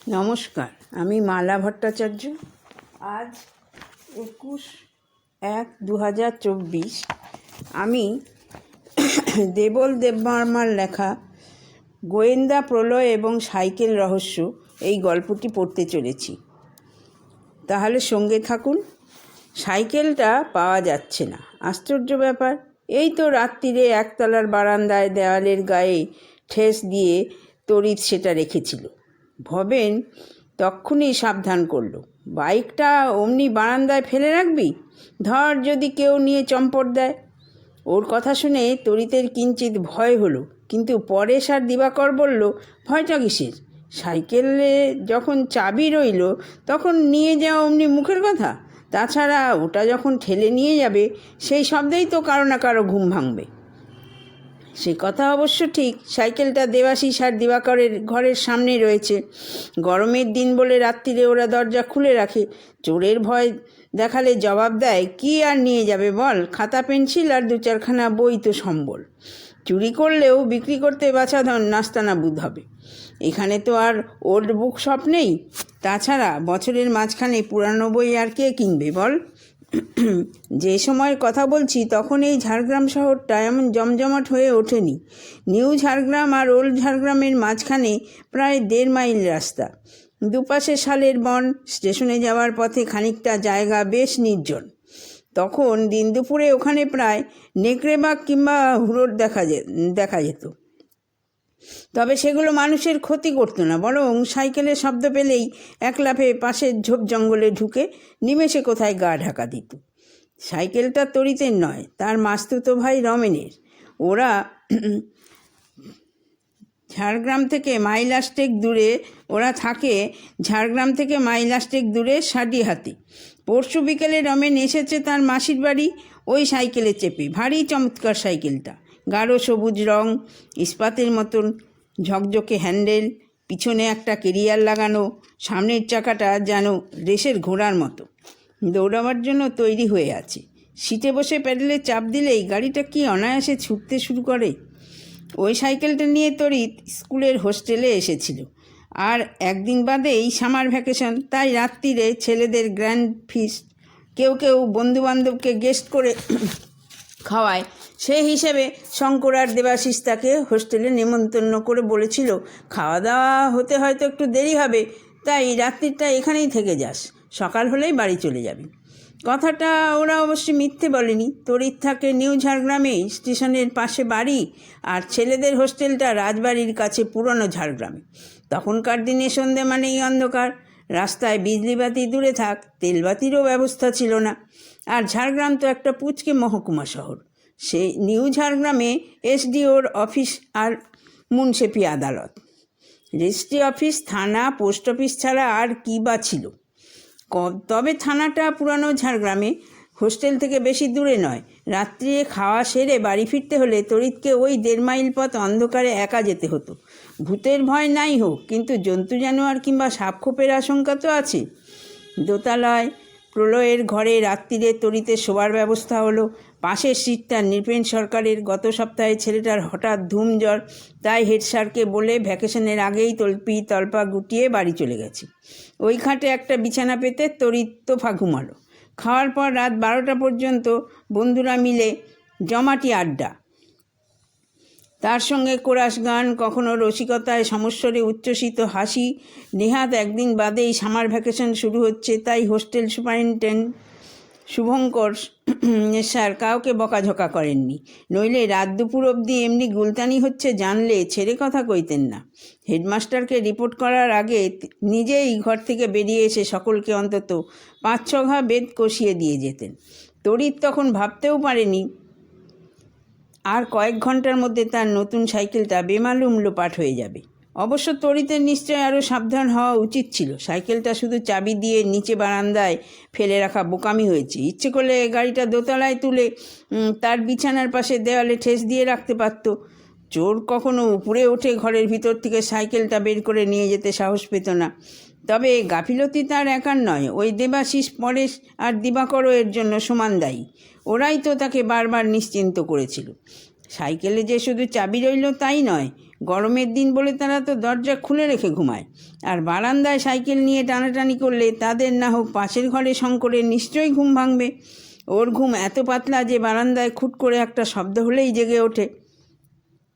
নমস্কার, আমি মালা ভট্টাচার্য। আজ 21/1/2024 আমি দেবল দেববর্মার লেখা গোয়েন্দা প্রলয় এবং সাইকেল রহস্য এই গল্পটি পড়তে চলেছি। তাহলে সঙ্গে থাকুন। সাইকেলটা পাওয়া যাচ্ছে না, আশ্চর্য ব্যাপার। এই তো রাত্রিরে একতলার বারান্দায় দেওয়ালের গায়ে ঠেস দিয়ে তড়িৎ সেটা রেখেছিল। ভবেন তক্ষুনি সাবধান করল, বাইকটা অমনি বারান্দায় ফেলে রাখবি, ধর যদি কেউ নিয়ে চম্পট দেয়। ওর কথা শুনে তড়িতের কিঞ্চিত ভয় হলো, কিন্তু পরেশ আর দিবাকর বলল, ভয়টা কিসের? সাইকেলে যখন চাবি রইল তখন নিয়ে যাওয়া অমনি মুখের কথা। তাছাড়া ওটা যখন ঠেলে নিয়ে যাবে সেই শব্দেই তো কারো না কারো ঘুম ভাঙবে। সে কথা অবশ্য ঠিক। সাইকেলটা দেবাশিস আর দিবাকরের ঘরের সামনে রয়েছে। গরমের দিন বলে রাত্রিরে ওরা দরজা খুলে রাখে। চোরের ভয় দেখালে জবাব দেয়, কি আর নিয়ে যাবে বল, খাতা পেন্সিল আর 2-4খানা বই তো সম্বল। চুরি করলেও বিক্রি করতে বাছাধন নাস্তানাবুদ হবে। এখানে তো আর ওল্ড বুক শপ নেই। তাছাড়া বছরের মাঝখানে পুরানো বই আর কে কিনবে বল? যে সময়ের কথা বলছি তখন এই ঝাড়গ্রাম শহরটা এমন জমজমাট হয়ে ওঠেনি। নিউ ঝাড়গ্রাম আর ওল্ড ঝাড়গ্রামের মাঝখানে প্রায় 1.5 মাইল রাস্তা। দুপাশে শালের বন। স্টেশনে যাওয়ার পথে খানিকটা জায়গা বেশ নির্জন। তখন দিন দুপুরে ওখানে প্রায় নেকড়েবাঘ কিংবা হুড়োর দেখা যেত। তবে সেগুলো মানুষের ক্ষতি করতো না, বরং সাইকেলের শব্দ পেলেই এক লাফে পাশের ঝোপ জঙ্গলে ঢুকে নিমেষে কোথায় গা ঢাকা দিত। সাইকেলটা তড়িতের নয়, তার মাস্তুতো ভাই রমেনের। ওরা ঝাড়গ্রাম থেকে মাইলাস্টেক দূরে সাডিহাতে। পরশু বিকেলে রমেন এসেছে তার মাসির বাড়ি ওই সাইকেলে চেপে। ভারী চমৎকার সাইকেলটা, গাঢ় সবুজ রং, ইস্পাতের মতন ঝকঝকে হ্যান্ডেল, পিছনে একটা কেরিয়ার লাগানো, সামনের চাকাটা যেন রেসের ঘোড়ার মতো দৌড়াবার জন্য তৈরি হয়ে আছে। সিটে বসে প্যাডেলে চাপ দিলেই গাড়িটা কি অনায়াসে ছুটতে শুরু করে। ওই সাইকেলটা নিয়ে তড়িৎ স্কুলের হোস্টেলে এসেছিল। আর একদিন বাদেই সামার ভ্যাকেশন, তাই রাত্রিরে ছেলেদের গ্র্যান্ড ফিস্ট। কেউ কেউ বন্ধুবান্ধবকে গেস্ট করে খাওয়ায়। সেই হিসেবে শঙ্কর আর দেবাশিস তাকে হোস্টেলে নেমন্তন্ন করে বলেছিল, খাওয়া দাওয়া হতে হয়তো একটু দেরি হবে, তাই রাত্রিটা এখানেই থেকে যাস, সকাল হলেই বাড়ি চলে যাবি। কথাটা ওরা অবশ্যই মিথ্যে বলেনি। তড়িৎ থাকে নিউ ঝাড়গ্রামে, স্টেশনের পাশে বাড়ি, আর ছেলেদের হোস্টেলটা রাজবাড়ির কাছে পুরনো ঝাড়গ্রামে। তখনকার দিনে সন্ধে মানেই অন্ধকার। রাস্তায় বিজলিবাতি দূরে থাক, তেলবাতিরও ব্যবস্থা ছিল না। আর ঝাড়গ্রাম তো একটা পুচকে মহকুমা শহর। সেই নিউ ঝাড়গ্রামে এসডিওর অফিস আর মুন্সেফি আদালত, রেজিস্ট্রি অফিস, থানা, পোস্ট অফিস ছাড়া আর কী বা ছিল। তবে থানাটা পুরানো ঝাড়গ্রামে, হোস্টেল থেকে বেশি দূরে নয়। রাত্রিরে খাওয়া সেরে বাড়ি ফিরতে হলে তড়িৎকে ওই 1.5 মাইল পথ অন্ধকারে একা যেতে হতো। ভূতের ভয় নাই হোক, কিন্তু জন্তু জানোয়ার কিংবা সাপখোপের আশঙ্কা তো আছে। দোতলায় প্রলয়ের ঘরে রাত্রিরে তড়িতের শোবার ব্যবস্থা হলো। পাশের সিটটা নৃপেন সরকারের। গত সপ্তাহে ছেলেটার হঠাৎ ধুম জ্বর, তাই হেড স্যারকে বলে ভ্যাকেশনের আগেই তলপা গুটিয়ে বাড়ি চলে গেছে। ওই খাটে একটা বিছানা পেতে তড়িৎ তোফা ঘুমালো। খাওয়ার পর রাত 12টা পর্যন্ত বন্ধুরা মিলে জমাটি আড্ডা, তার সঙ্গে কোরাস গান, কখনো রসিকতায় সমস্বরে উচ্ছ্বসিত হাসি। নেহাত একদিন বাদেই সামার ভ্যাকেশন শুরু হচ্ছে, তাই হোস্টেল সুপারিনটেন্ডেন্ট শুভঙ্কর স্যার কাউকে বকাঝকা করেননি। নইলে রাত দুপুর অবধি এমনি গুলতানি হচ্ছে জানলে ছেড়ে কথা কইতেন না। হেডমাস্টারকে রিপোর্ট করার আগে নিজেই ঘর থেকে বেরিয়ে এসে সকলকে অন্তত 5-6 ঘা বেদ কষিয়ে দিয়ে যেতেন। তড়িৎ তখন ভাবতেও পারেনি আর কয়েক ঘন্টার মধ্যে তার নতুন সাইকেলটা বেমালুম লোপাট হয়ে যাবে। অবশ্য তড়িতের নিশ্চয় আরও সাবধান হওয়া উচিত ছিল। সাইকেলটা শুধু চাবি দিয়ে নিচে বারান্দায় ফেলে রাখা বোকামি হয়েছে। ইচ্ছে করলে গাড়িটা দোতলায় তুলে তার বিছানার পাশে দেওয়ালে ঠেস দিয়ে রাখতে পারত। চোর কখনো উপরে উঠে ঘরের ভিতর থেকে সাইকেলটা বের করে নিয়ে যেতে সাহস পেত না। তবে গাফিলতি তার একার নয়, ওই দেবাশিস, পরেশ আর দিবাকরও এর জন্য সমান দায়ী। ওরাই তো তাকে বারবার নিশ্চিন্ত করেছিল। সাইকেলে যে শুধু চাবি রইল তাই নয়, গরমের দিন বলে তারা তো দরজা খুলে রেখে ঘুমায়, আর বারান্দায় সাইকেল নিয়ে টানাটানি করলে তাদের না হোক পাশের ঘরে শঙ্করের নিশ্চয়ই ঘুম ভাঙবে। ওর ঘুম এত পাতলা যে বারান্দায় খুট করে একটা শব্দ হলেই জেগে ওঠে।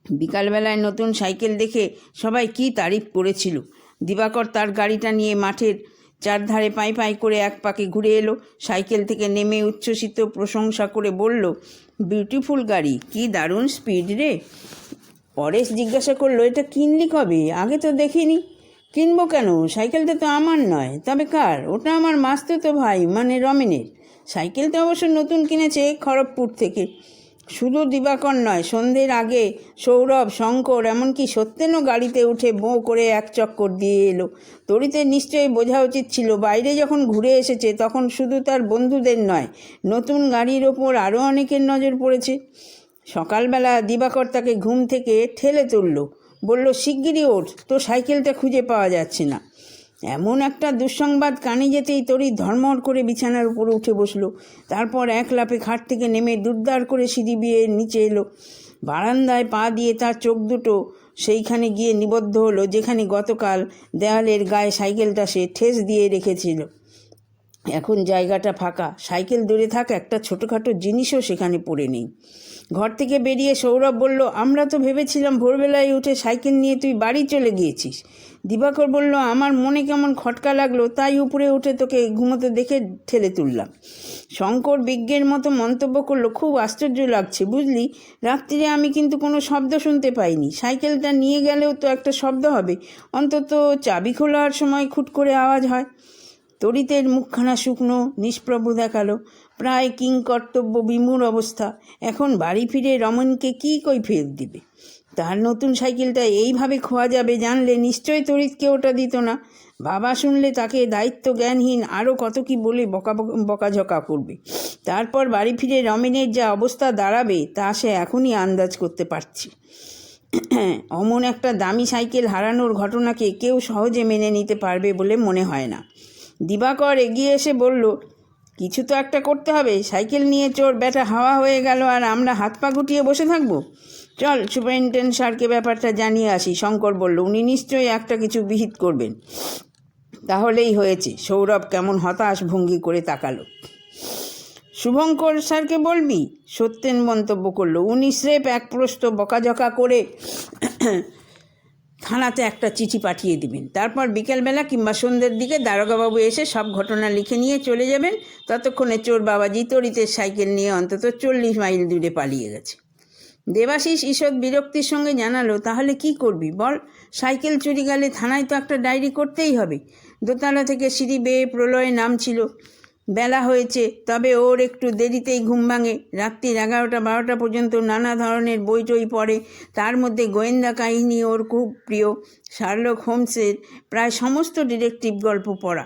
বিকালবেলায় নতুন সাইকেল দেখে সবাই কী তারিফ করেছিল। দিবাকর তার গাড়িটা নিয়ে মাঠের চারধারে পাই পাই করে এক পাকে ঘুরে এলো। সাইকেল থেকে নেমে উচ্ছ্বসিত প্রশংসা করে বলল, বিউটিফুল গাড়ি, কি দারুণ স্পিড রে। পরেশ জিজ্ঞাসা করলো, এটা কিনলি কবে? আগে তো দেখিনি। কিনবো কেন, সাইকেলটা তো আমার নয়। তবে কার? ওটা আমার মাস্তুতো ভাই, মানে রমেনের। সাইকেলটা অবশ্য নতুন কিনেছে খড়গপুর থেকে। শুধু দিবাকর নয়, সন্ধ্যের আগে সৌরভ, শঙ্কর, এমনকি সত্যেনও গাড়িতে উঠে বোঁ করে এক চক্কর দিয়ে এলো। তরিতের নিশ্চয়ই বোঝা উচিত ছিল, বাইরে যখন ঘুরে এসেছে তখন শুধু তার বন্ধুদের নয়, নতুন গাড়ির ওপর আরও অনেকের নজর পড়েছে। সকালবেলা দিবাকর তাকে ঘুম থেকে ঠেলে তুলল, বলল, শিগগিরই ওঠ, তোর সাইকেলটা খুঁজে পাওয়া যাচ্ছে না। এমন একটা দুঃসংবাদ কানে যেতেই তরি ধর্মর করে বিছানার উপরে উঠে বসলো। তারপর এক লাফে খাট থেকে নেমে দুর্দার করে সিঁড়ি বেয়ে নিচে এলো। বারান্দায় পা দিয়ে তার চোখ দুটো সেইখানে গিয়ে নিবদ্ধ হলো যেখানে গতকাল দেয়ালের গায়ে সাইকেলটা সে ঠেস দিয়ে রেখেছিল। এখন জায়গাটা ফাঁকা, সাইকেল দূরে থাক, একটা ছোটোখাটো জিনিসও সেখানে পড়ে নেই। ঘর থেকে বেরিয়ে সৌরভ বলল, আমরা তো ভেবেছিলাম ভোরবেলায় উঠে সাইকেল নিয়ে তুই বাড়ি চলে গিয়েছিস। দিবাকর বলল, আমার মনে কেমন খটকা লাগলো, তাই উপরে উঠে তোকে ঘুমোতে দেখে ঠেলে তুললাম। শঙ্কর বিজ্ঞের মতো মন্তব্য করলো, খুব আশ্চর্য লাগছে বুঝলি, রাত্রিরে আমি কিন্তু কোনো শব্দ শুনতে পাইনি। সাইকেলটা নিয়ে গেলেও তো একটা শব্দ হবে, অন্তত চাবি খোলার সময় খুট করে আওয়াজ হয়। তরিতের মুখখানা শুকনো নিষ্প্রভ দেখালো, প্রায় কিংকর্তব্য বিমূঢ় অবস্থা। এখন বাড়ি ফিরে রমনকে কী কৈফিয়ত দিবে? তার নতুন সাইকেলটা এইভাবে খোয়া যাবে জানলে নিশ্চয়ই তরিতকে ওটা দিত না। বাবা শুনলে তাকে দায়িত্ব জ্ঞানহীন আরও কত কি বলে বকাঝকা করবে। তারপর বাড়ি ফিরে রমেনের যা অবস্থা দাঁড়াবে তা সে এখনই আন্দাজ করতে পারছি। অমন একটা দামি সাইকেল হারানোর ঘটনাকে কেউ সহজে মেনে নিতে পারবে বলে মনে হয় না। দিবাকর এগিয়ে এসে বলল, কিছু তো একটা করতে হবে। সাইকেল নিয়ে চোর ব্যাটা হাওয়া হয়ে গেল আর আমরা হাত পা গুটিয়ে বসে থাকবো। চল সুপারিনটেন্ডেন্ট স্যারকে ব্যাপারটা জানিয়ে আসি। শঙ্কর বলল, উনি নিশ্চয়ই একটা কিছু বিহিত করবেন। তাহলেই হয়েছে। সৌরভ কেমন হতাশ ভঙ্গি করে তাকালো। শুভঙ্কর স্যারকে বলবি? সত্যেন মন্তব্য করলো, উনি স্রেফ এক প্রশ্ন বকাঝকা করে থানাতে একটা চিঠি পাঠিয়ে দিবেন। তারপর বিকেলবেলা কিংবা সন্ধ্যের দিকে দারোগাবাবু এসে সব ঘটনা লিখে নিয়ে চলে যাবেন। ততক্ষণে চোর বাবাজি তরিতের সাইকেল নিয়ে অন্তত 40 মাইল দূরে পালিয়ে গেছে। দেবাশিস ঈষৎ বিরক্তির সঙ্গে জানালো, তাহলে কি করবি বল? সাইকেল চুরি গেলে থানায় তো একটা ডায়েরি করতেই হবে। দোতলা থেকে সিঁড়ি বেয়ে প্রলয়ে নামছিল। বেলা হয়েছে, তবে ওর একটু দেরিতেই ঘুম ভাঙে। রাত্রির 11টা-12টা পর্যন্ত নানা ধরনের বই টই পড়ে। তার মধ্যে গোয়েন্দা কাহিনী ওর খুব প্রিয়। শার্লক হোমসের প্রায় সমস্ত ডিটেকটিভ গল্প পড়া।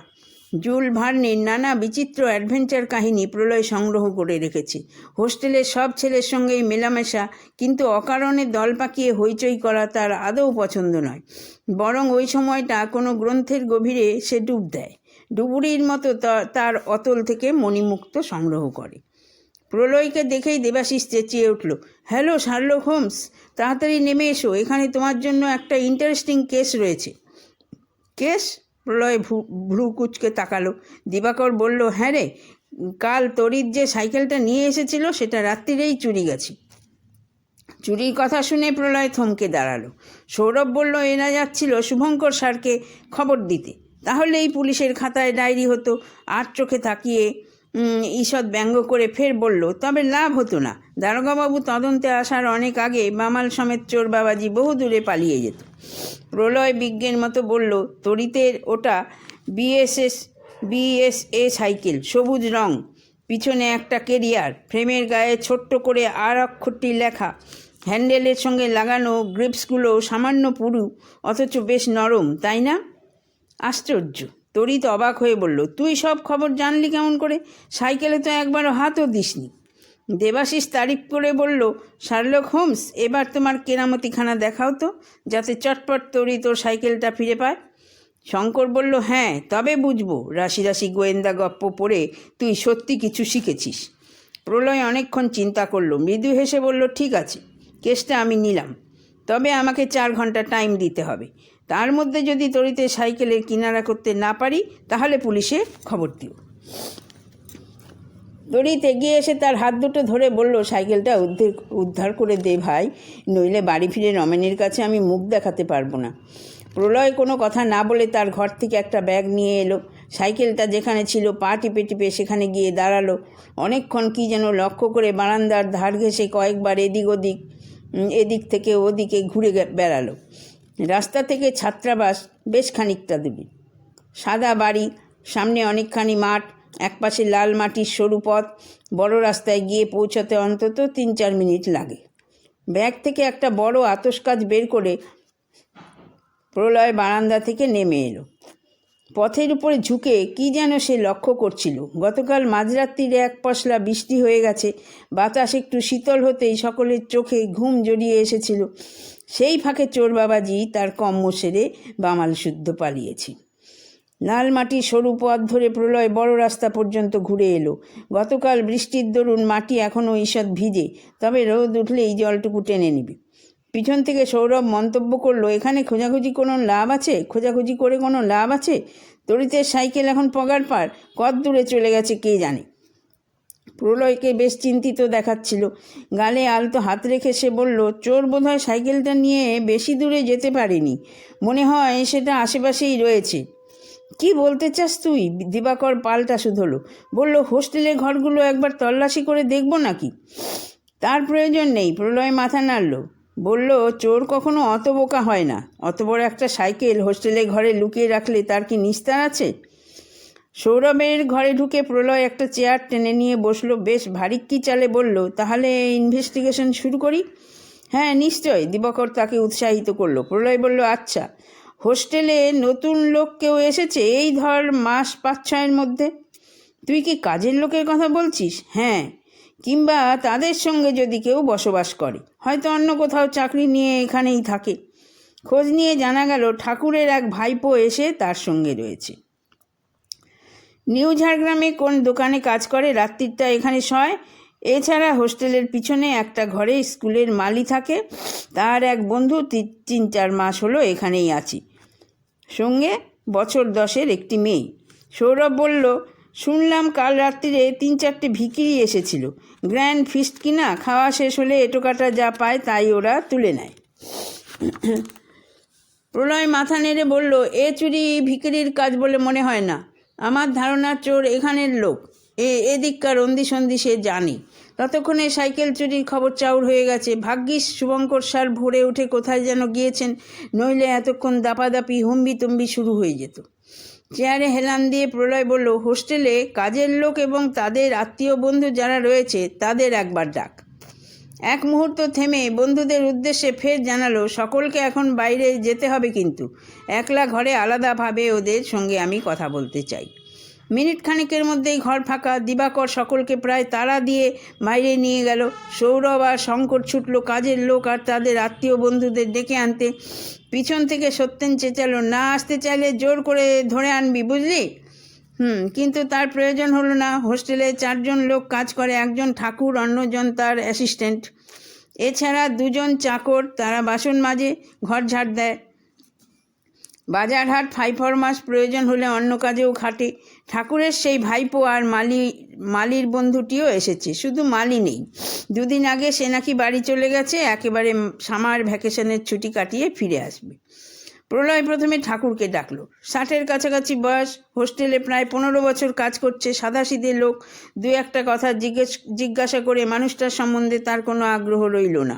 জুল ভার্নের নানা বিচিত্র অ্যাডভেঞ্চার কাহিনী প্রলয় সংগ্রহ করে রেখেছে। হোস্টেলের সব ছেলের সঙ্গেই মেলামেশা, কিন্তু অকারণে দল পাকিয়ে হইচই করা তার আদৌ পছন্দ নয়। বরং ওই সময়টা কোনো গ্রন্থের গভীরে সে ডুব দেয়। ডুবুরির মতো তার অতল থেকে মণিমুক্ত সংগ্রহ করে। প্রলয়কে দেখেই দেবাশিস চেঁচিয়ে উঠল, হ্যালো শার্লক হোমস, তাড়াতাড়ি নেমে এসো, এখানে তোমার জন্য একটা ইন্টারেস্টিং কেস রয়েছে। কেস? প্রলয় ভ্রু কুচকে তাকালো। দিবাকর বলল, হ্যাঁ রে, কাল তরিত যে সাইকেলটা নিয়ে এসেছিল সেটা রাত্রিরেই চুরি গেছে। চুরির কথা শুনে প্রলয় থমকে দাঁড়ালো। সৌরভ বলল, এরা যাচ্ছিল শুভঙ্কর স্যারকে খবর দিতে। তাহলেই পুলিশের খাতায় ডায়েরি হতো। আর চোখে তাকিয়ে ঈষৎ ব্যঙ্গ করে ফের বলল, তবে লাভ হতো না। দারোগাবাবু তদন্তে আসার অনেক আগে বামাল সমেত চোর বাবাজি বহু দূরে পালিয়ে যেত। প্রলয় বিজ্ঞের মতো বলল, তরিতের ওটা বিএসএ সাইকেল, সবুজ রং, পিছনে একটা কেরিয়ার, ফ্রেমের গায়ে ছোট্ট করে আর অক্ষরটি লেখা। হ্যান্ডেলের সঙ্গে লাগানো গ্রিপসগুলো সামান্য পুরু, অথচ বেশ নরম, তাই না? আশ্চর্য। তরিত অবাক হয়ে বলল, তুই সব খবর জানলি কেমন করে? সাইকেলে তো একবারও হাতও দিসনি। দেবাশিস তারিফ করে বলল, শার্লক হোমস, এবার তোমার কেরামতিখানা দেখাও তো, যাতে চটপট তরিত তোর সাইকেলটা ফিরে পায়। শঙ্কর বলল, হ্যাঁ, তবে বুঝবো রাশি রাশি গোয়েন্দা গপ্প পড়ে তুই সত্যি কিছু শিখেছিস। প্রলয় অনেকক্ষণ চিন্তা করলো, মৃদু হেসে বলল, ঠিক আছে, কেসটা আমি নিলাম। তবে আমাকে 4 ঘন্টা টাইম দিতে হবে। তার মধ্যে যদি তড়িতের সাইকেলের কিনারা করতে না পারি তাহলে পুলিশে খবর দিও। তড়িৎ এগিয়ে এসে তার হাত দুটো ধরে বলল, সাইকেলটা উদ্ধার করে দে ভাই, নইলে বাড়ি ফিরে রমেনের কাছে আমি মুখ দেখাতে পারবো না। প্রলয় কোনো কথা না বলে তার ঘর থেকে একটা ব্যাগ নিয়ে এলো। সাইকেলটা যেখানে ছিল পা টিপে টিপে সেখানে গিয়ে দাঁড়ালো। অনেকক্ষণ কি যেন লক্ষ্য করে বারান্দার ধার ঘেঁষে কয়েকবার এদিক থেকে ওদিকে ঘুরে বেড়ালো। রাস্তা থেকে ছাত্রাবাস বেশ খানিকটা দূরে। সাদা বাড়ি, সামনে অনেকখানি মাঠ, একপাশে লাল মাটির সরু পথ। বড় রাস্তায় গিয়ে পৌঁছাতে অন্তত 3-4 মিনিট লাগে। ব্যাগ থেকে একটা বড় আতশকাচ বের করে প্রলয় বারান্দা থেকে নেমে এলো। পথের উপরে ঝুঁকে কি যেন সে লক্ষ্য করছিল। গতকাল মাঝরাত্রিরে এক পশলা বৃষ্টি হয়ে গেছে। বাতাস একটু শীতল হতেই সকলের চোখে ঘুম জড়িয়ে এসেছিল। সেই ফাঁকে চোর বাবাজি তার কম্ম সেরে বামাল শুদ্ধ পালিয়েছে। লাল মাটির সরু পথ ধরে প্রলয় বড় রাস্তা পর্যন্ত ঘুরে এলো। গতকাল বৃষ্টির দরুন মাটি এখনও ঈষৎ ভিজে, তবে রোদ উঠলেই জলটুকু টেনে নেবে। পিছন থেকে সৌরভ মন্তব্য করলো, এখানে খোঁজাখুঁজি করে কোনো লাভ আছে? তড়িতের সাইকেল এখন পগার পার, কত দূরে চলে গেছে কে জানে। প্রলয়কে বেশ চিন্তিত দেখাচ্ছিল। গালে আলতো হাত রেখে সে বলল, চোর বোধহয় সাইকেলটা নিয়ে বেশি দূরে যেতে পারেনি, মনে হয় সেটা আশেপাশেই রয়েছে। কি বলতে চাস তুই? দিবাকর পাল্টা শুধলো। বলল, হোস্টেলের ঘরগুলো একবার তল্লাশি করে দেখব নাকি? তার প্রয়োজন নেই। প্রলয় মাথা নাড়ল, বলল, চোর কখনো অত বোকা হয় না। অত বড় একটা সাইকেল হোস্টেলের ঘরে লুকিয়ে রাখলে তার কি নিস্তার আছে? সৌরভের ঘরে ঢুকে প্রলয় একটা চেয়ার টেনে নিয়ে বসলো। বেশ ভারিক্কি চালে বলল, তাহলে ইনভেস্টিগেশন শুরু করি? হ্যাঁ নিশ্চয়, দিবাকর তাকে উৎসাহিত করলো। প্রলয় বলল, আচ্ছা, হোস্টেলে নতুন লোক কেউ এসেছে এই ধর মাস 5-6 মধ্যে? তুই কি কাজের লোকের কথা বলছিস? হ্যাঁ, কিংবা তাদের সঙ্গে যদি কেউ বসবাস করে, হয়তো অন্য কোথাও চাকরি নিয়ে এখানেই থাকে। খোঁজ নিয়ে জানা গেল ঠাকুরের এক ভাইপো এসে তার সঙ্গে রয়েছে। নিউ ঝাড়গ্রামে কোন দোকানে কাজ করে, রাত্রিটা এখানে শয়। এছাড়া হোস্টেলের পিছনে একটা ঘরে স্কুলের মালি থাকে, তার এক বন্ধু 3-4 মাস হলো এখানেই আছি, সঙ্গে বছর 10-এর একটি মেয়ে। সৌরভ বলল, শুনলাম কাল রাত্রিরে 3-4টে ভিখিরি এসেছিল। গ্র্যান্ড ফিস্ট কিনা, খাওয়া শেষ হলে এটোকাটা যা পায় তাই ওরা তুলে নেয়। প্রলয় মাথা নেড়ে বলল, এ চুরি ভিখিরির কাজ বলে মনে হয় না। আমার ধারণা চোর এখানের লোক, এদিককার অন্দিসন্ধি সে জানে। ততক্ষণে সাইকেল চুরির খবর চাউর হয়ে গেছে। ভাগ্যিস শুভঙ্কর স্যার ভোরে উঠে কোথায় যেন গিয়েছেন, নইলে এতক্ষণ দাপাদাপি হম্বিতম্বি শুরু হয়ে যেত। চেয়ারে হেলান দিয়ে প্রলয় বলল, হোস্টেলে কাজের লোক এবং তাদের আত্মীয় বন্ধু যারা রয়েছে তাদের একবার ডাক। এক মুহূর্ত থেমে বন্ধুদের উদ্দেশ্যে ফের জানালো, সকলকে এখন বাইরে যেতে হবে, কিন্তু একলা ঘরে আলাদাভাবে ওদের সঙ্গে আমি কথা বলতে চাই। মিনিট খানিকের মধ্যেই ঘর ফাঁকা। দিবাকর সকলকে প্রায় তাড়া দিয়ে বাইরে নিয়ে গেল। সৌরভ আর শঙ্কর ছুটল কাজের লোক আর তাদের আত্মীয় বন্ধুদের ডেকে আনতে। পিছন থেকে সত্যেন চেঁচালো, না আসতে চাইলে জোর করে ধরে আনবি, বুঝলি? কিন্তু তার প্রয়োজন হলো না। হোস্টেলে 4 জন লোক কাজ করে, একজন ঠাকুর, অন্যজন তার অ্যাসিস্ট্যান্ট। এছাড়া 2 জন চাকর, তারা বাসন মাজে, ঘর ঝাড় দেয়। বাজারহাট, ফাইফরমাস, প্রয়োজন হলে অন্য কাজেও খাটে। ঠাকুরের সেই ভাইপো আর মালির বন্ধুটিও এসেছে। শুধু মালি নেই, 2 দিন আগে সে নাকি বাড়ি চলে গেছে, একেবারে সামার ভ্যাকেশনের ছুটি কাটিয়ে ফিরে আসবে। প্রলয় প্রথমে ঠাকুরকে ডাকলো। 60-এর কাছাকাছি বয়স, হোস্টেলে প্রায় 15 বছর কাজ করছে, সাদাসিধে লোক। 2-একটা কথা জিজ্ঞাসা করে মানুষটার সম্বন্ধে তার কোনো আগ্রহ রইল না।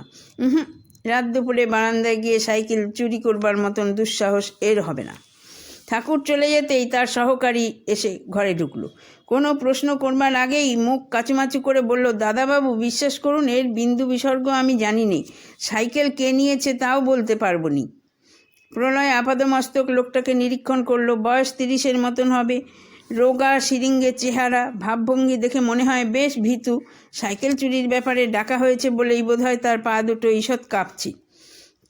রাত দুপুরে বারান্দায় গিয়ে সাইকেল চুরি করবার মতন দুঃসাহস এর হবে না। ঠাকুর চলে যেতেই তার সহকারী এসে ঘরে ঢুকলো। কোনো প্রশ্ন করবার আগেই মুখ কাচুমাচু করে বলল, দাদাবাবু বিশ্বাস করুন, এর বিন্দু বিসর্গ আমি জানি নে। সাইকেল কে নিয়েছে তাও বলতে পারবো নি। প্রলয় আপাদমস্তক লোকটাকে নিরীক্ষণ করলো। বয়স 30-এর মতন হবে। রোগা শিরিঙ্গের চেহারা, ভাবভঙ্গি দেখে মনে হয় বেশ ভীতু। সাইকেল চুরির ব্যাপারে ডাকা হয়েছে বলেই বোধহয় তার পা দুটো ঈষৎ কাঁপছে।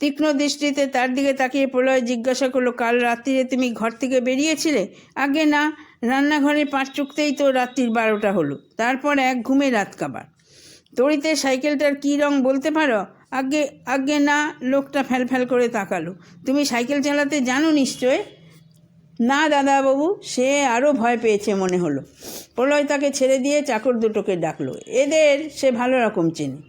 তীক্ষ্ণ দৃষ্টিতে তার দিকে তাকিয়ে প্রলয় জিজ্ঞাসা করলো, কাল রাত্রিরে তুমি ঘর থেকে বেরিয়েছিলে? আগে না, রান্নাঘরে পাট চুকতেই তো রাত্রির 12টা হলো। তারপর এক ঘুমে রাত কাবার। তড়িতে সাইকেলটার কী রং বলতে পারো? আগে আগে না, লোকটা ফ্যাল করে তাকালো। তুমি সাইকেল চালাতে জানো নিশ্চয়? না দাদাবাবু। সে আরও ভয় পেয়েছে মনে হলো। প্রলয় তাকে ছেড়ে দিয়ে চাকর দুটোকে ডাকলো। এদের সে ভালো রকম চেনে।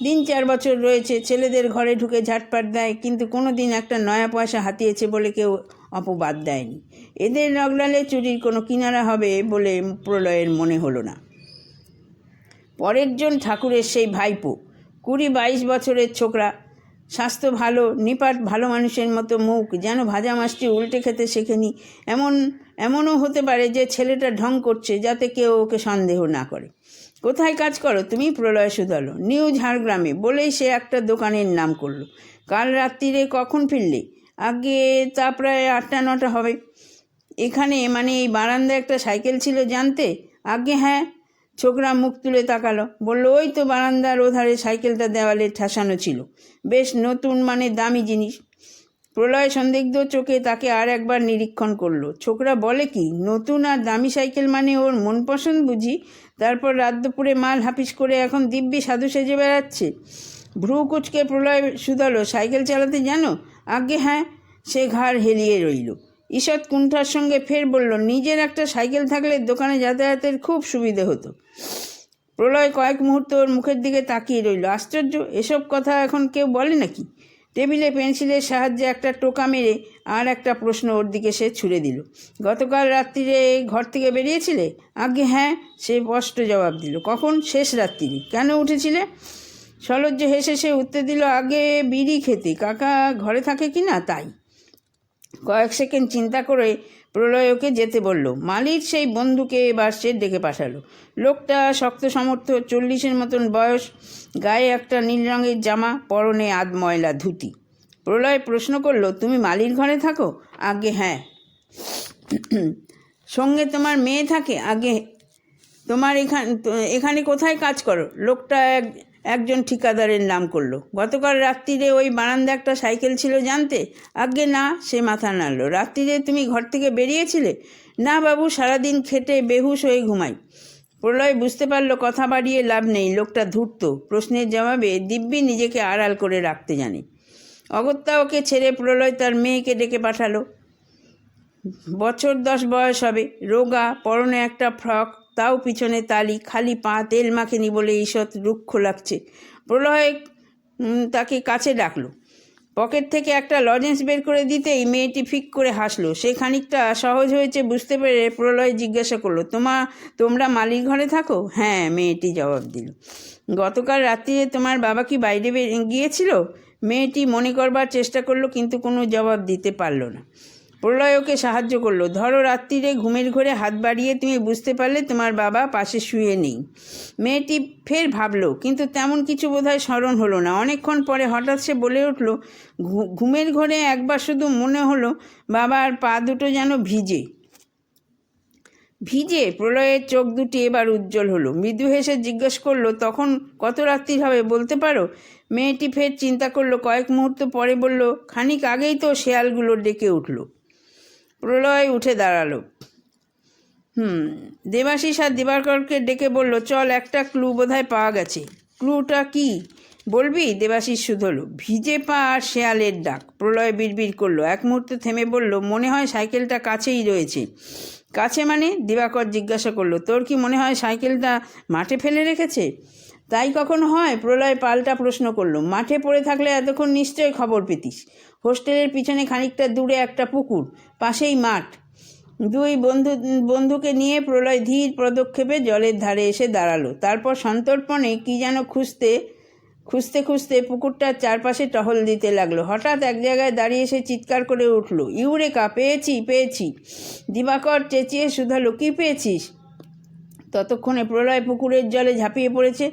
3-4 বছর রয়েছে, ছেলেদের ঘরে ঢুকে ঝাটপাট দেয়, কিন্তু কোনো দিন একটা নয়া পয়সা হাতিয়েছে বলে কেউ অপবাদ দেয়নি। এদের রগড়ালে চুরির কোনো কিনারা হবে বলে প্রলয়ের মনে হলো না। পরের জন ঠাকুরের সেই ভাইপো, 20-22 বছরের ছোকরা, স্বাস্থ্য ভালো, নিপাট ভালো মানুষের মতো মুখ, যেন ভাজা মাছটি উল্টে খেতে শেখেনি। এমনও হতে পারে যে ছেলেটা ঢং করছে যাতে কেউ ওকে সন্দেহ না করে। কোথায় কাজ করো তুমি? প্রলয় শুধালো। নিউ ঝাড়গ্রামে বলেই সে একটা দোকানের নাম করলো। কাল রাত্রিরে কখন ফিরলে? আগে তা প্রায় 8টা-9টা হবে। এখানে মানে এই বারান্দায় একটা সাইকেল ছিল জানতে? আগে হ্যাঁ। ছোকরা মুখ তুলে তাকালো, বলল, ওই তো বারান্দার ওধারে সাইকেলটা দেওয়ালে ঠাসানো ছিল, বেশ নতুন, মানে দামি জিনিস। প্রলয় সন্দিগ্ধ চোখে তাকে আর একবার নিরীক্ষণ করলো। ছোকরা বলে কি, নতুন আর দামি সাইকেল মানে ওর মন পছন্দ বুঝি? তারপর রাত দুপুরে মাল হাফিস করে এখন দিব্যি সাধু সেজে বেড়াচ্ছে। ভ্রু কুচকে প্রলয় শুধালো, সাইকেল চালাতে জানো? আগে হ্যাঁ। সে ঘাড় হেলিয়ে রইল। ঈষৎ কুণ্ঠার সঙ্গে ফের বলল, নিজের একটা সাইকেল থাকলে দোকানে যাতায়াতের খুব সুবিধে হতো। প্রলয় কয়েক মুহূর্ত ওর মুখের দিকে তাকিয়ে রইল। আশ্চর্য, এসব কথা এখন কেউ বলে নাকি? টেবিলে পেন্সিলের সাহায্যে একটা টোকা মেরে আর একটা প্রশ্ন ওর দিকে সে ছুড়ে দিল। গতকাল রাত্রিরে ঘর থেকে বেরিয়েছিলে? আগে হ্যাঁ। সে স্পষ্ট জবাব দিল। কখন? শেষ রাত্রিরে। কেন উঠেছিলে? সলজ্জ হেসে সে উত্তর দিল, আগে বিড়ি খেতে, কাকা ঘরে থাকে কি না তাই। কয়েক সেকেন্ড চিন্তা করে প্রলয় ওকে যেতে বলল। মালির সেই বন্ধুকে এবার সে ডেকে পাঠালো। লোকটা শক্ত সমর্থ, 40-এর মতন বয়স, গায়ে একটা নীল রঙের জামা, পরনে আধময়লা ধুতি। প্রলয় প্রশ্ন করলো, তুমি মালির ঘরে থাকো? আগে হ্যাঁ। সঙ্গে তোমার মেয়ে থাকে? আগে। তোমার এখানে কোথায় কাজ করো? লোকটা একজন ঠিকাদারের নাম করলো। গতকাল রাত্রিরে ওই বারান্দা একটা সাইকেল ছিল জানতে? আগে না। সে মাথা নাড়ল। রাত্রিরে তুমি ঘর থেকে বেরিয়েছিলে? না বাবু, সারাদিন খেটে বেহুশ হয়ে ঘুমাই। প্রলয় বুঝতে পারল কথা বাড়িয়ে লাভ নেই, লোকটা ধূর্ত, প্রশ্নের জবাবে দিব্যি নিজেকে আড়াল করে রাখতে জানে। অগত্যা ওকে ছেড়ে প্রলয় তার মেয়েকে ডেকে পাঠালো। বছর 10 বয়স হবে, রোগা, পরনে একটা ফ্রক, তাও পিছনে তালি, খালি পা, তেল মাখেনি বলে ঈষৎ রুক্ষ লাগছে। প্রলয় তাকে কাছে ডাকলো। পকেট থেকে একটা লজেন্স বের করে দিতেই মেয়েটি ফিক করে হাসলো। সে খানিকটা সহজ হয়েছে বুঝতে পেরে প্রলয় জিজ্ঞাসা করলো, তোমরা মালির ঘরে থাকো? হ্যাঁ, মেয়েটি জবাব দিল। গতকাল রাত্রিরে তোমার বাবা কি বাইরে গিয়েছিল? মেয়েটি মনে করবার চেষ্টা করলো, কিন্তু কোনো জবাব দিতে পারল না। প্রলয় ওকে সাহায্য করলো। ধরো রাত্রিরে ঘুমের ঘোরে হাত বাড়িয়ে তুমি বুঝতে পারলে তোমার বাবা পাশে শুয়ে নেই। মেয়েটি ফের ভাবলো, কিন্তু তেমন কিছু বোধহয় স্মরণ হলো না। অনেকক্ষণ পরে হঠাৎ সে বলে উঠল, ঘুমের ঘোরে একবার শুধু মনে হলো বাবার পা দুটো যেন ভিজে। প্রলয়ের চোখ দুটি এবার উজ্জ্বল হলো। মৃদু হেসে জিজ্ঞেস করলো, তখন কত রাত্রি হবে বলতে পারো? মেয়েটি ফের চিন্তা করলো, কয়েক মুহূর্ত পরে বলল, খানিক আগেই তো শেয়ালগুলো ডেকে উঠল। প্রলয় উঠে দাঁড়ালো। দেবাশিস আর দিবাকরকে ডেকে বলল, চল, একটা ক্লু বোধহয় পাওয়া গেছে। ক্লুটা কি বলবি? দেবাশিস শুধলো। ভিজে পা আর শেয়ালের ডাক। প্রলয় বিড়বিড় করলো। এক মুহূর্তে থেমে বলল, মনে হয় সাইকেলটা কাছেই রয়েছে। কাছে মানে? দিবাকর জিজ্ঞাসা করলো। তোর কি মনে হয় সাইকেলটা মাঠে ফেলে রেখেছে? তাই কখনো হয়? প্রলয় পাল্টা প্রশ্ন করলো। মাঠে পড়ে থাকলে এতক্ষণ নিশ্চয়ই খবর পেতিস। হোস্টেলের পিছনে খানিকটা দূরে একটা পুকুর, পাশেই মাঠ। দুই বন্ধুকে নিয়ে প্রলয় ধীর পদক্ষেপে জলের ধারে এসে দাঁড়ালো। তারপর সন্তর্পণে কি যেন খুঁজতে পুকুরটার চারপাশে টহল দিতে লাগলো। হঠাৎ এক জায়গায় দাঁড়িয়ে সে চিৎকার করে উঠল, ইউরেকা! পেয়েছি! দিবাকর চেঁচিয়ে শুধালো, কি পেয়েছিস? ততক্ষণে প্রলয় পুকুরের জলে ঝাঁপিয়ে পড়েছে।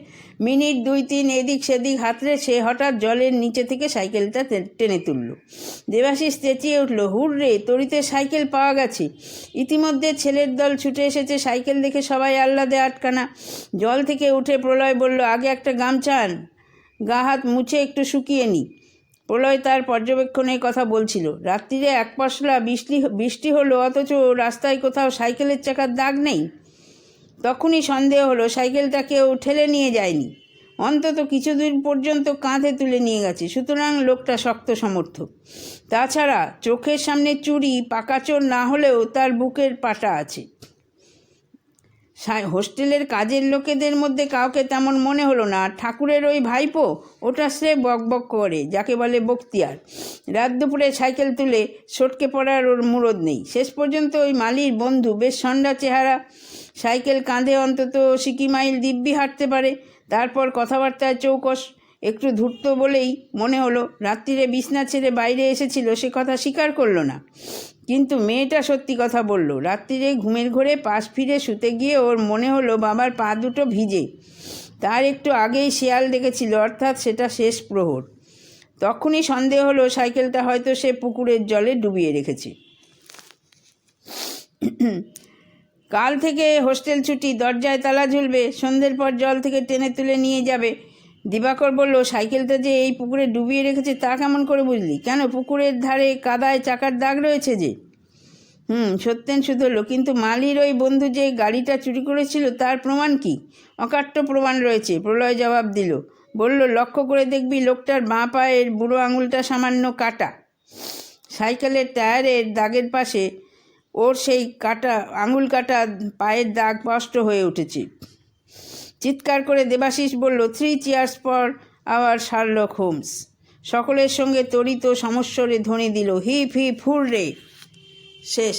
মিনিট 2-3 এদিক সেদিক হাতড়ে সে হঠাৎ জলের নিচে থেকে সাইকেলটা টেনে তুলল। দেবাশিস চেঁচিয়ে উঠল, হুররে, তড়িতে সাইকেল পাওয়া গেছে! ইতিমধ্যে ছেলের দল ছুটে এসেছে। সাইকেল দেখে সবাই আহ্লাদে আটকানা। জল থেকে উঠে প্রলয় বলল, আগে একটা গামছা আন, গা হাত মুছে একটু শুকিয়ে নি। প্রলয় তার পর্যবেক্ষণে কথা বলছিল। রাত্রিরে এক পশলা বৃষ্টি হলো, অথচ রাস্তায় কোথাও সাইকেলের চাকার দাগ নেই। তখনই সন্দেহ হলো সাইকেলটা কেউ ঠেলে নিয়ে যায়নি। অন্তত কিছু দূর পর্যন্ত কাঁধে তুলে নিয়ে গেছে, সুতরাং লোকটা শক্ত সমর্থক। তাছাড়া চোখের সামনে চুরি পাকাচোর না হলেও তার বুকের পাটা আছে। হোস্টেলের কাজের লোকেদের মধ্যে কাউকে তেমন মনে হলো না। ঠাকুরের ওই ভাইপো, ওটা সে বকবক করে, যাকে বলে বক্তিয়ার। রাত দুপুরে সাইকেল তুলে সটকে পড়ার ওর মুরদ নেই। শেষ পর্যন্ত ওই মালির বন্ধু, বেশ সন্ধ্যা চেহারা, সাইকেল কাঁধে অন্তত 80 মাইল দিব্যি হাঁটতে পারে। তারপর কথাবার্তায় চৌকস, একটু ধূর্ত বলেই মনে হলো। রাত্রিরে বিছনা ছেড়ে বাইরে এসেছিল, সে কথা স্বীকার করলো না। কিন্তু মেয়েটা সত্যি কথা বলল। রাত্রিরে ঘুমের ঘোরে পাশ ফিরে শুতে গিয়ে ওর মনে হলো বাবার পা দুটো ভিজে। তার একটু আগেই শেয়াল ডেকেছিল, অর্থাৎ সেটা শেষ প্রহর। তখনই সন্দেহ হলো সাইকেলটা হয়তো সে পুকুরের জলে ডুবিয়ে রেখেছে। কাল থেকে হোস্টেল ছুটি, দরজায় তালা ঝুলবে, সন্ধ্যের পর জল থেকে টেনে তুলে নিয়ে যাবে। দিবাকর বলল, সাইকেলটা যে এই পুকুরে ডুবিয়ে রেখেছে তা কেমন করে বুঝলি? কেন, পুকুরের ধারে কাদায় চাকার দাগ রয়েছে যে। সত্যেন শুধল, কিন্তু মালির ওই বন্ধু যে গাড়িটা চুরি করেছিল তার প্রমাণ কি? অকাট্য প্রমাণ রয়েছে, প্রলয় জবাব দিল। বলল, লক্ষ্য করে দেখবি লোকটার বাঁ পায়ের বুড়ো আঙুলটা সামান্য কাটা। সাইকেলের টায়ারের দাগের পাশে ওর সেই আঙুল কাটা পায়ের দাগ স্পষ্ট হয়ে উঠেছে। চিৎকার করে দেবাশিস বলল, 3 cheers for our Sherlock Holmes. সকলের সঙ্গে তড়িত সমস্বরে ধ্বনি দিল, হিপ হিপ হুররে। শেষ।